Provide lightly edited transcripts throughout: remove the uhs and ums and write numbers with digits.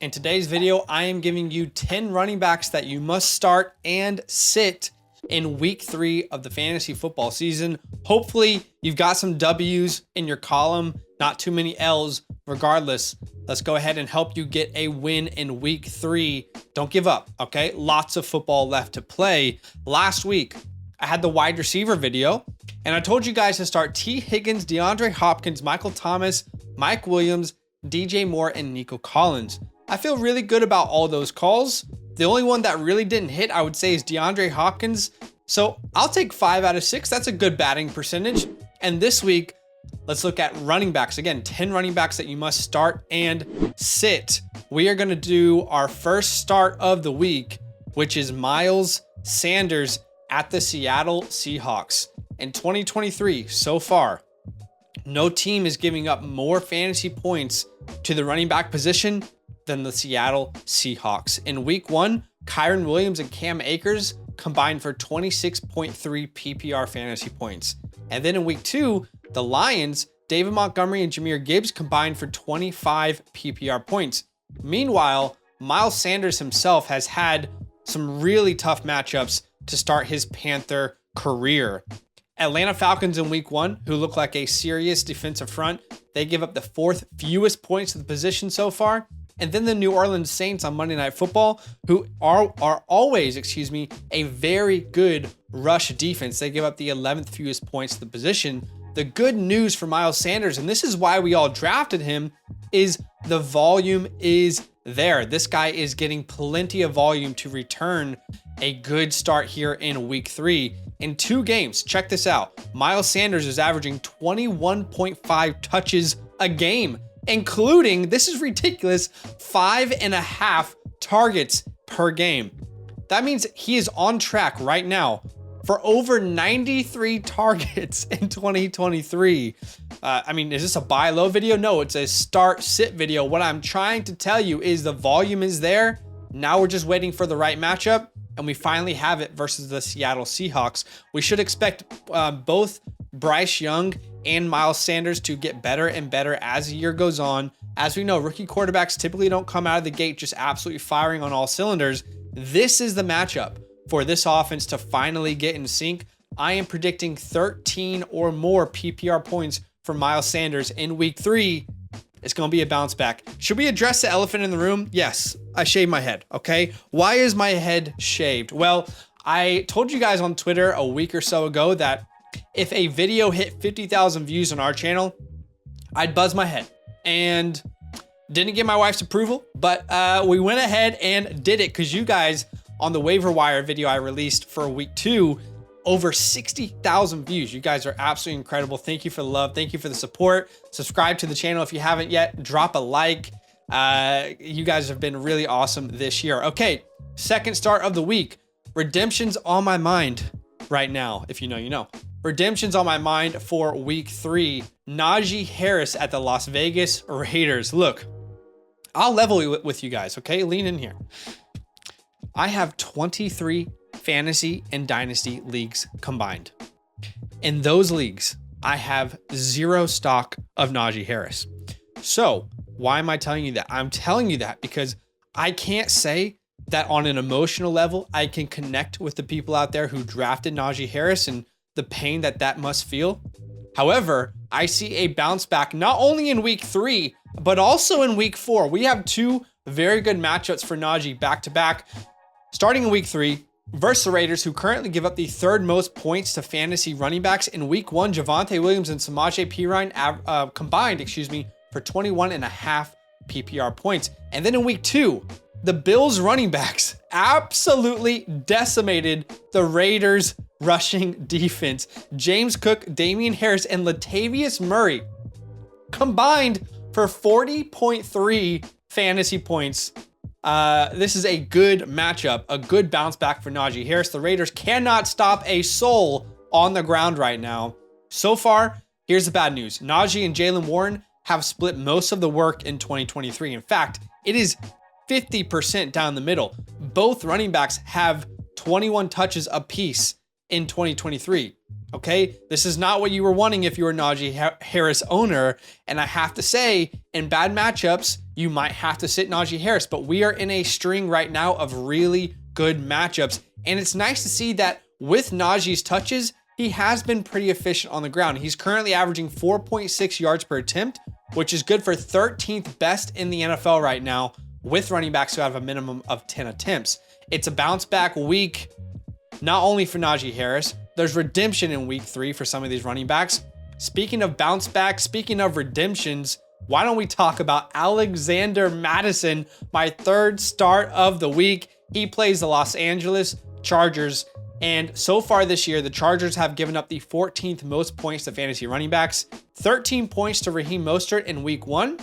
In today's video, I am giving you 10 running backs that you must start and sit in week 3 of the fantasy football season. Hopefully you've got some W's in your column, not too many L's. Regardless, let's go ahead and help you get a win in week 3. Don't give up, okay? Lots of football left to play. Last week, I had the wide receiver video, and I told you guys to start T. Higgins, DeAndre Hopkins, Michael Thomas, Mike Williams, DJ Moore, and Nico Collins. I feel really good about all those calls. The only one that really didn't hit, I would say, is DeAndre Hopkins. So I'll take 5 out of 6. That's a good batting percentage. And this week, let's look at running backs. Again, 10 running backs that you must start and sit. We are going to do our first start of the week, which is Miles Sanders at the Seattle Seahawks. In 2023, so far, no team is giving up more fantasy points to the running back position than the Seattle Seahawks. In week 1, Kyren Williams and Cam Akers combined for 26.3 PPR fantasy points. And then in week 2, the Lions, David Montgomery and Jahmyr Gibbs combined for 25 PPR points. Meanwhile, Miles Sanders himself has had some really tough matchups to start his Panther career. Atlanta Falcons in week 1, who look like a serious defensive front, they give up the 4th fewest points to the position so far. And then the New Orleans Saints on Monday Night Football, who are always, a very good rush defense. They give up the 11th fewest points to the position. The good news for Miles Sanders, and this is why we all drafted him, is the volume is there. This guy is getting plenty of volume to return a good start here in week 3. In 2 games, check this out. Miles Sanders is averaging 21.5 touches a game, including, this is ridiculous, 5.5 targets per game. That means he is on track right now for over 93 targets in 2023. Is this a buy low video? No, it's a start sit video. What I'm trying to tell you is the volume is there. Now we're just waiting for the right matchup, and we finally have it versus the Seattle Seahawks. We should expect both Bryce Young and Miles Sanders to get better and better as the year goes on. As we know, rookie quarterbacks typically don't come out of the gate just absolutely firing on all cylinders. This is the matchup for this offense to finally get in sync. I am predicting 13 or more PPR points for Miles Sanders in week 3. It's going to be a bounce back. Should we address the elephant in the room? Yes, I shaved my head, okay? Why is my head shaved? Well, I told you guys on Twitter a week or so ago that if a video hit 50,000 views on our channel, I'd buzz my head. And didn't get my wife's approval, but we went ahead and did it because you guys on the waiver wire video I released for week 2, over 60,000 views. You guys are absolutely incredible. Thank you for the love. Thank you for the support. Subscribe to the channel if you haven't yet. Drop a like. You guys have been really awesome this year. Okay, second start of the week. Redemption's on my mind right now. If you know, you know. Redemption's on my mind for week 3. Najee Harris at the Las Vegas Raiders. Look, I'll level with you guys, okay? Lean in here. I have 23 fantasy and dynasty leagues combined. In those leagues, I have 0 stock of Najee Harris. So why am I telling you that? I'm telling you that because I can't say that on an emotional level, I can connect with the people out there who drafted Najee Harris and the pain that must feel. However, I see a bounce back not only in week 3, but also in week 4. We have 2 very good matchups for Najee back to back. Starting in week 3, versus the Raiders, who currently give up the 3rd most points to fantasy running backs. In week 1, Javonte Williams and Samaje Perine combined, for 21.5 PPR points. And then in week 2, the Bills running backs absolutely decimated the Raiders rushing defense. James Cook, Damian Harris, and Latavius Murray combined for 40.3 fantasy points. This is a good matchup, a good bounce back for Najee Harris. The Raiders cannot stop a soul on the ground right now. So far, here's the bad news. Najee and Jaylen Warren have split most of the work in 2023. In fact, it is 50% down the middle. Both running backs have 21 touches apiece in 2023. Okay, this is not what you were wanting if you were a Najee Harris owner. And I have to say, in bad matchups, you might have to sit Najee Harris, but we are in a string right now of really good matchups. And it's nice to see that with Najee's touches, he has been pretty efficient on the ground. He's currently averaging 4.6 yards per attempt, which is good for 13th best in the NFL right now with running backs who have a minimum of 10 attempts. It's a bounce back week, not only for Najee Harris, there's redemption in week 3 for some of these running backs. Speaking of bounce back, speaking of redemptions, why don't we talk about Alexander Mattison, my third start of the week. He plays the Los Angeles Chargers. And so far this year, the Chargers have given up the 14th most points to fantasy running backs, 13 points to Raheem Mostert in week 1.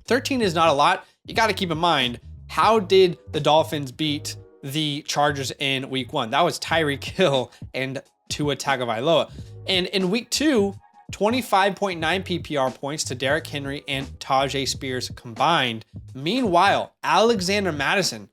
13 is not a lot. You got to keep in mind, how did the Dolphins beat the Chargers in week 1? That was Tyreek Hill and Tua Tagovailoa. And in week 2, 25.9 PPR points to Derrick Henry and Tajay Spears combined. Meanwhile, Alexander Mattison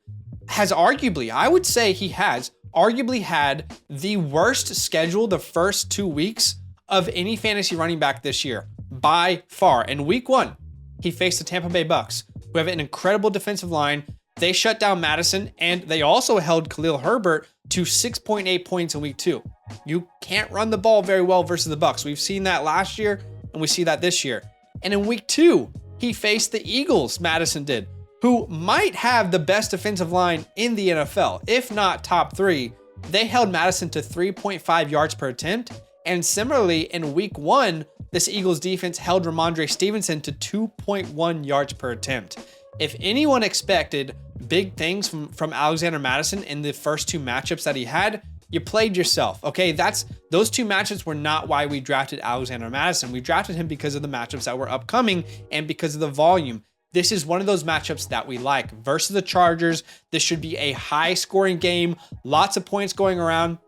has arguably, I would say he has arguably had the worst schedule the first 2 weeks of any fantasy running back this year by far. In week 1, he faced the Tampa Bay Bucks, who have an incredible defensive line. They shut down Mattison, and they also held Khalil Herbert to 6.8 points in week 2. You can't run the ball very well versus the Bucks. We've seen that last year, and we see that this year. And in week 2, he faced the Eagles, Mattison did, who might have the best defensive line in the NFL, if not top 3. They held Mattison to 3.5 yards per attempt. And similarly, in week 1, this Eagles defense held Ramondre Stevenson to 2.1 yards per attempt. If anyone expected big things from Alexander Mattison in the first 2 matchups that he had, you played yourself. Okay, those 2 matchups were not why we drafted Alexander Mattison. We drafted him because of the matchups that were upcoming and because of the volume. This is one of those matchups that we like. Versus the Chargers, this should be a high-scoring game, lots of points going around.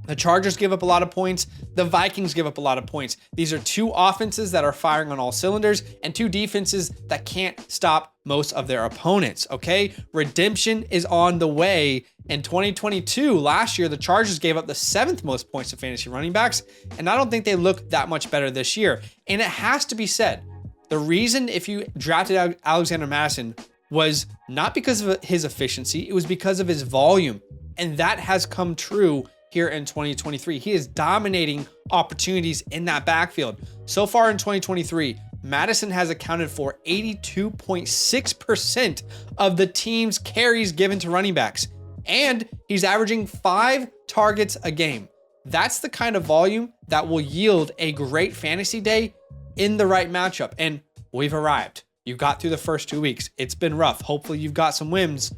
The Chargers give up a lot of points. The Vikings give up a lot of points. These are 2 offenses that are firing on all cylinders and 2 defenses that can't stop most of their opponents, okay? Redemption is on the way. In 2022, last year, the Chargers gave up the 7th most points to fantasy running backs, and I don't think they look that much better this year. And it has to be said, the reason if you drafted Alexander Mattison was not because of his efficiency, it was because of his volume. And that has come true here in 2023. He is dominating opportunities in that backfield. So far in 2023, Mattison has accounted for 82.6% of the team's carries given to running backs. And he's averaging 5 targets a game. That's the kind of volume that will yield a great fantasy day in the right matchup. And we've arrived. You got through the first 2 weeks. It's been rough. Hopefully you've got some wins,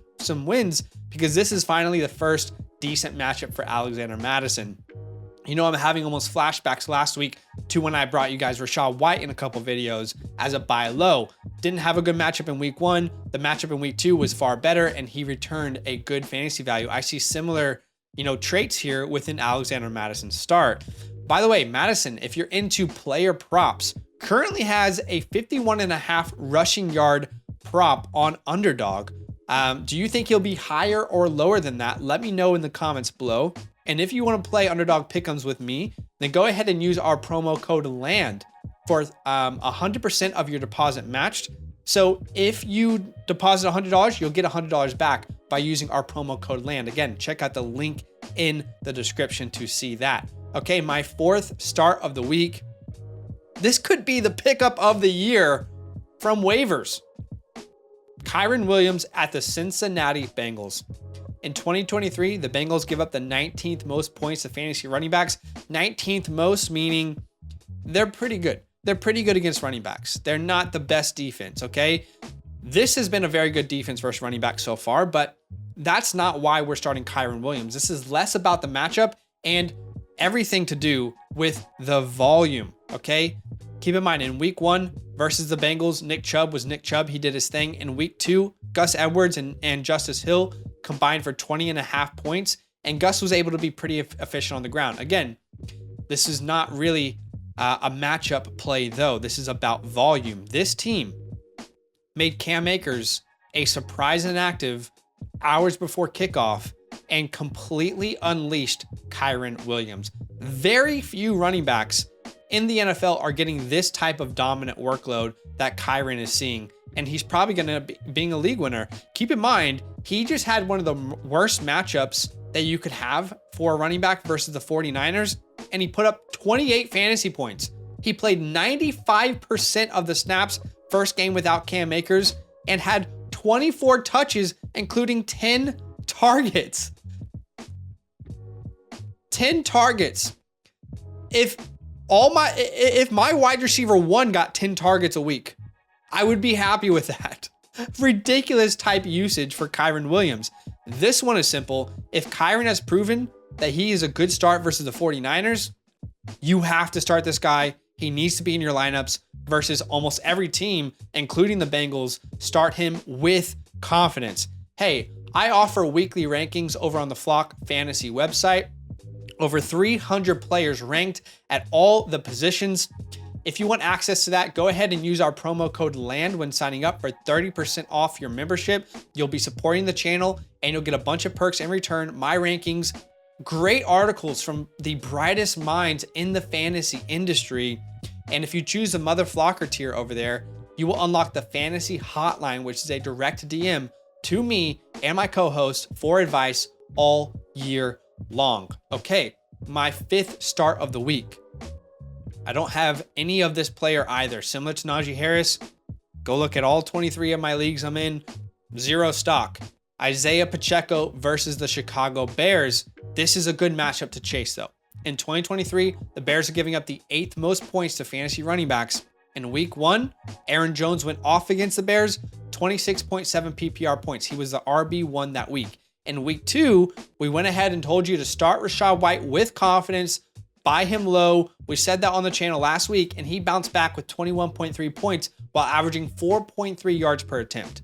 because this is finally the first decent matchup for Alexander Mattison. You know, I'm having almost flashbacks last week to when I brought you guys Rachaad White in a couple videos as a buy low. Didn't have a good matchup in week 1. The matchup in week 2 was far better, and he returned a good fantasy value. I see similar, traits here within Alexander Mattison's start. By the way, Mattison, if you're into player props, currently has a 51.5 rushing yard prop on Underdog. Do you think he'll be higher or lower than that? Let me know in the comments below. And if you want to play Underdog Pick'ems with me, then go ahead and use our promo code LAND for 100% of your deposit matched. So if you deposit $100, you'll get $100 back by using our promo code LAND. Again, check out the link in the description to see that. Okay, my 4th start of the week. This could be the pickup of the year from waivers. Kyren Williams at the Cincinnati Bengals. In 2023, the Bengals give up the 19th most points to fantasy running backs. 19th most meaning they're pretty good. They're pretty good against running backs. They're not the best defense, okay? This has been a very good defense versus running back so far, but that's not why we're starting Kyren Williams. This is less about the matchup and everything to do with the volume, okay? Keep in mind, in week 1 versus the Bengals, Nick Chubb was Nick Chubb. He did his thing. In week 2, Gus Edwards and Justice Hill combined for 20.5 points, and Gus was able to be pretty efficient on the ground. Again, this is not really a matchup play, though. This is about volume. This team made Cam Akers a surprise inactive hours before kickoff and completely unleashed Kyren Williams. Very few running backs in the NFL are getting this type of dominant workload that Kyren is seeing. And he's probably going to be being a league winner. Keep in mind, he just had one of the worst matchups that you could have for a running back versus the 49ers. And he put up 28 fantasy points. He played 95% of the snaps first game without Cam Akers and had 24 touches, including 10 targets. 10 targets. If my wide receiver 1 got 10 targets a week, I would be happy with that. Ridiculous type usage for Kyren Williams. This one is simple. If Kyren has proven that he is a good start versus the 49ers, you have to start this guy. He needs to be in your lineups versus almost every team, including the Bengals. Start him with confidence. Hey, I offer weekly rankings over on the Flock Fantasy website. Over 300 players ranked at all the positions. If you want access to that, go ahead and use our promo code LAND when signing up for 30% off your membership. You'll be supporting the channel and you'll get a bunch of perks in return. My rankings, great articles from the brightest minds in the fantasy industry. And if you choose the Mother Flocker tier over there, you will unlock the fantasy hotline, which is a direct DM to me and my co-host for advice all year long. Okay, my 5th start of the week. I don't have any of this player either. Similar to Najee Harris, go look at all 23 of my leagues I'm in, 0 stock. Isaiah Pacheco versus the Chicago Bears. This is a good matchup to chase though. In 2023, the Bears are giving up the 8th most points to fantasy running backs. In week 1, Aaron Jones went off against the Bears, 26.7 PPR points. He was the RB1 that week. In week 2, we went ahead and told you to start Rachaad White with confidence, buy him low. We said that on the channel last week, and he bounced back with 21.3 points while averaging 4.3 yards per attempt.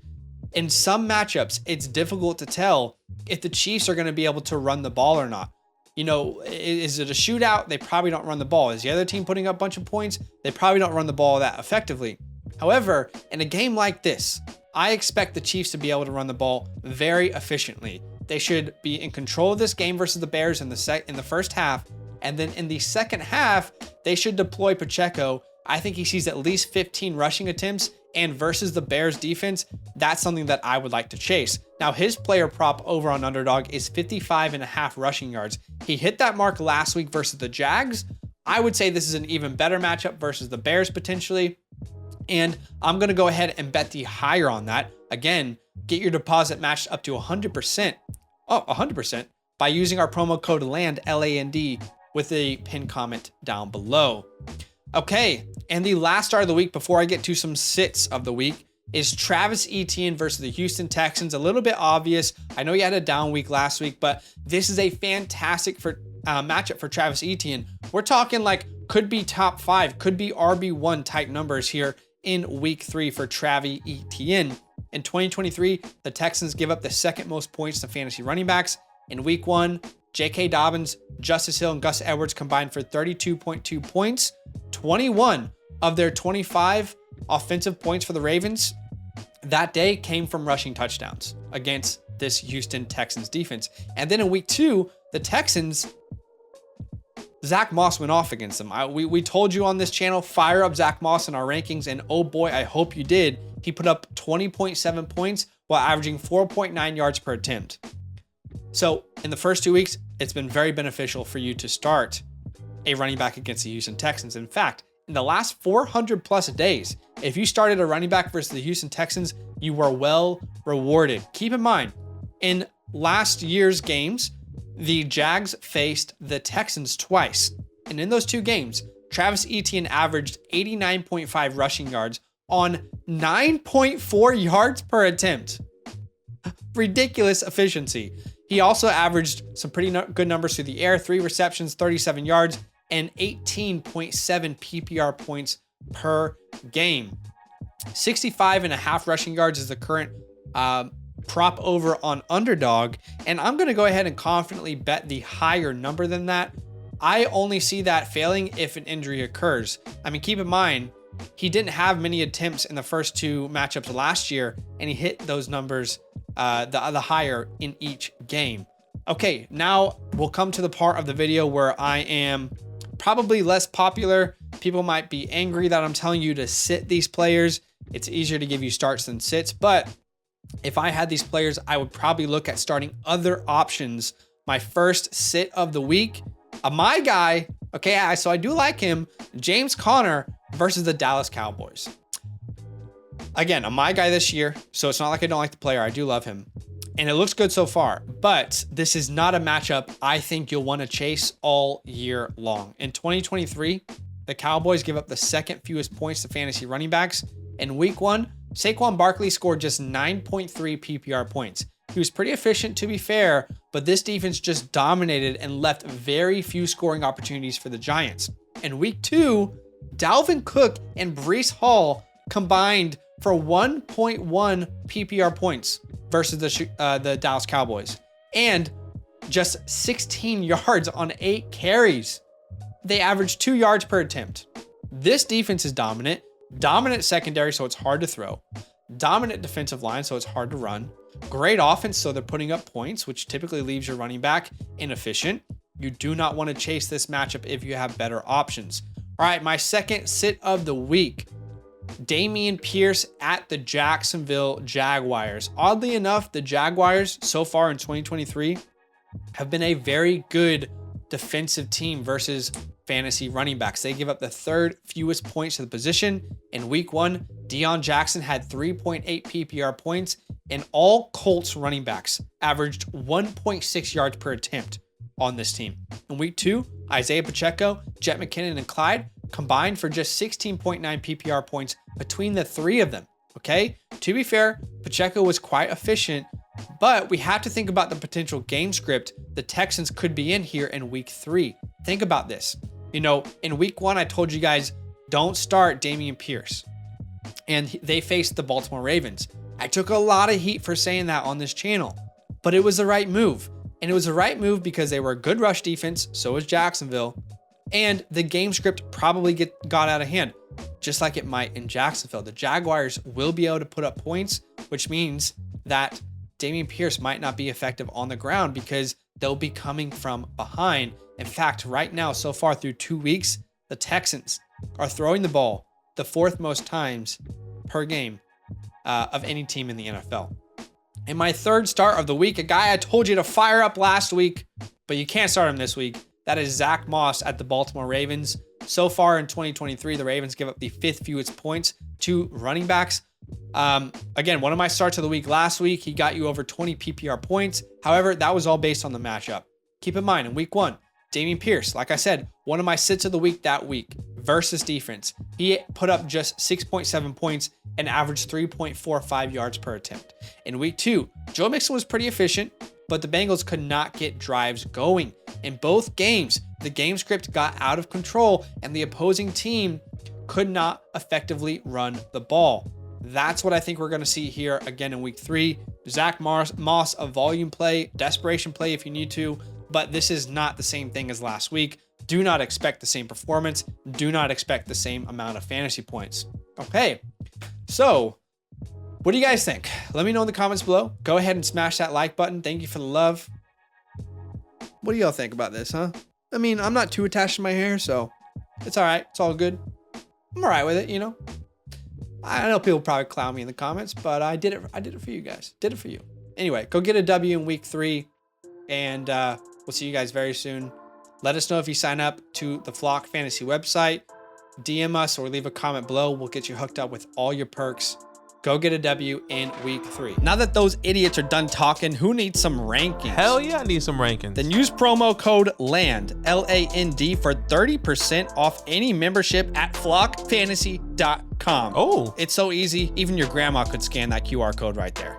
In some matchups, it's difficult to tell if the Chiefs are going to be able to run the ball or not. You know, is it a shootout? They probably don't run the ball. Is the other team putting up a bunch of points? They probably don't run the ball that effectively. However, in a game like this, I expect the Chiefs to be able to run the ball very efficiently. They should be in control of this game versus the Bears in the first half. And then in the second half, they should deploy Pacheco. I think he sees at least 15 rushing attempts, and versus the Bears defense, that's something that I would like to chase. Now, his player prop over on Underdog is 55.5 rushing yards. He hit that mark last week versus the Jags. I would say this is an even better matchup versus the Bears potentially. And I'm going to go ahead and bet the higher on that. Again, get your deposit matched up to 100%. Oh, 100% by using our promo code LAND, LAND, with a pinned comment down below. Okay, and the last start of the week before I get to some sits of the week is Travis Etienne versus the Houston Texans. A little bit obvious. I know he had a down week last week, but this is a fantastic matchup for Travis Etienne. We're talking like could be top 5, could be RB1 type numbers here in week 3 for Travis Etienne. In 2023, the Texans give up the 2nd most points to fantasy running backs. In week 1, J.K. Dobbins, Justice Hill, and Gus Edwards combined for 32.2 points. 21 of their 25 offensive points for the Ravens that day came from rushing touchdowns against this Houston Texans defense. And then in week 2, the Texans, Zach Moss went off against them. We told you on this channel, fire up Zach Moss in our rankings, and oh boy, I hope you did. He put up 20.7 points while averaging 4.9 yards per attempt. So in the first 2 weeks, it's been very beneficial for you to start a running back against the Houston Texans. In fact, in the last 400 plus days, if you started a running back versus the Houston Texans, you were well rewarded. Keep in mind, in last year's games, the Jags faced the Texans twice. And in those 2 games, Travis Etienne averaged 89.5 rushing yards on 9.4 yards per attempt. Ridiculous efficiency. He also averaged some pretty good numbers through the air, 3 receptions, 37 yards, and 18.7 PPR points per game. 65.5 rushing yards is the current prop over on Underdog, and I'm going to go ahead and confidently bet the higher number than that. I only see that failing if an injury occurs. I mean, keep in mind, he didn't have many attempts in the first 2 matchups last year, and he hit those numbers the higher in each game. Okay, now we'll come to the part of the video where I am probably less popular. People might be angry that I'm telling you to sit these players. It's easier to give you starts than sits, but if I had these players, I would probably look at starting other options. My first sit of the week, my guy, okay, so I do like him, James Conner versus the Dallas Cowboys. Again, my guy this year, so it's not like I don't like the player. I do love him. And it looks good so far, but this is not a matchup I think you'll want to chase all year long. In 2023, the Cowboys give up the second fewest points to fantasy running backs. In week 1, Saquon Barkley scored just 9.3 PPR points. He was pretty efficient, to be fair, but this defense just dominated and left very few scoring opportunities for the Giants. In week 2, Dalvin Cook and Breece Hall combined for 1.1 PPR points versus the Dallas Cowboys, and just 16 yards on 8 carries. They averaged 2 yards per attempt. This defense is dominant secondary, so it's hard to throw. Dominant defensive line, so it's hard to run. Great offense, so they're putting up points, which typically leaves your running back inefficient. You do not want to chase this matchup if you have better options. All right, my second sit of the week. Dameon Pierce at the Jacksonville Jaguars. Oddly enough, the Jaguars so far in 2023 have been a very good defensive team versus fantasy running backs. They give up the third fewest points to the position. In week 1, Deion Jackson had 3.8 PPR points, and all Colts running backs averaged 1.6 yards per attempt on this team. In week 2, Isaiah Pacheco, Jet McKinnon, and Clyde combined for just 16.9 PPR points between the three of them. Okay, to be fair, Pacheco was quite efficient, but we have to think about the potential game script the Texans could be in here in week 3. Think about this. You know, in week 1, I told you guys, don't start Dameon Pierce, and they faced the Baltimore Ravens. I took a lot of heat for saying that on this channel, but it was the right move. And it was the right move because they were a good rush defense, so was Jacksonville, and the game script probably got out of hand, just like it might in Jacksonville. The Jaguars will be able to put up points, which means that Dameon Pierce might not be effective on the ground because they'll be coming from behind. In fact, right now, so far through 2 weeks, the Texans are throwing the ball the 4th most times per game of any team in the NFL. And my third start of the week, a guy I told you to fire up last week, but you can't start him this week. That is Zach Moss at the Baltimore Ravens. So far in 2023, the Ravens give up the 5th fewest points to running backs. Again, one of my starts of the week last week, he got you over 20 PPR points. However, that was all based on the matchup. Keep in mind, in week 1, Dameon Pierce, like I said, one of my sits of the week that week versus defense. He put up just 6.7 points and averaged 3.45 yards per attempt. In week 2, Joe Mixon was pretty efficient, but the Bengals could not get drives going. In both games, the game script got out of control and the opposing team could not effectively run the ball. That's what I think we're going to see here again in week 3. Zach Moss, a volume play, desperation play if you need to, but this is not the same thing as last week. Do not expect the same performance. Do not expect the same amount of fantasy points. Okay, so what do you guys think? Let me know in the comments below. Go ahead and smash that like button. Thank you for the love. What do y'all think about this, huh? I mean, I'm not too attached to my hair, so it's all right. It's all good. I'm all right with it, you know? I know people probably clown me in the comments, but I did it for you guys. Did it for you. Anyway, go get a W in week 3, and we'll see you guys very soon. Let us know if you sign up to the Flock Fantasy website. DM us or leave a comment below. We'll get you hooked up with all your perks. Go get a W in week 3. Now that those idiots are done talking, who needs some rankings? Hell yeah, I need some rankings. Then use promo code LAND, L-A-N-D, for 30% off any membership at flockfantasy.com. Oh. It's so easy. Even your grandma could scan that QR code right there.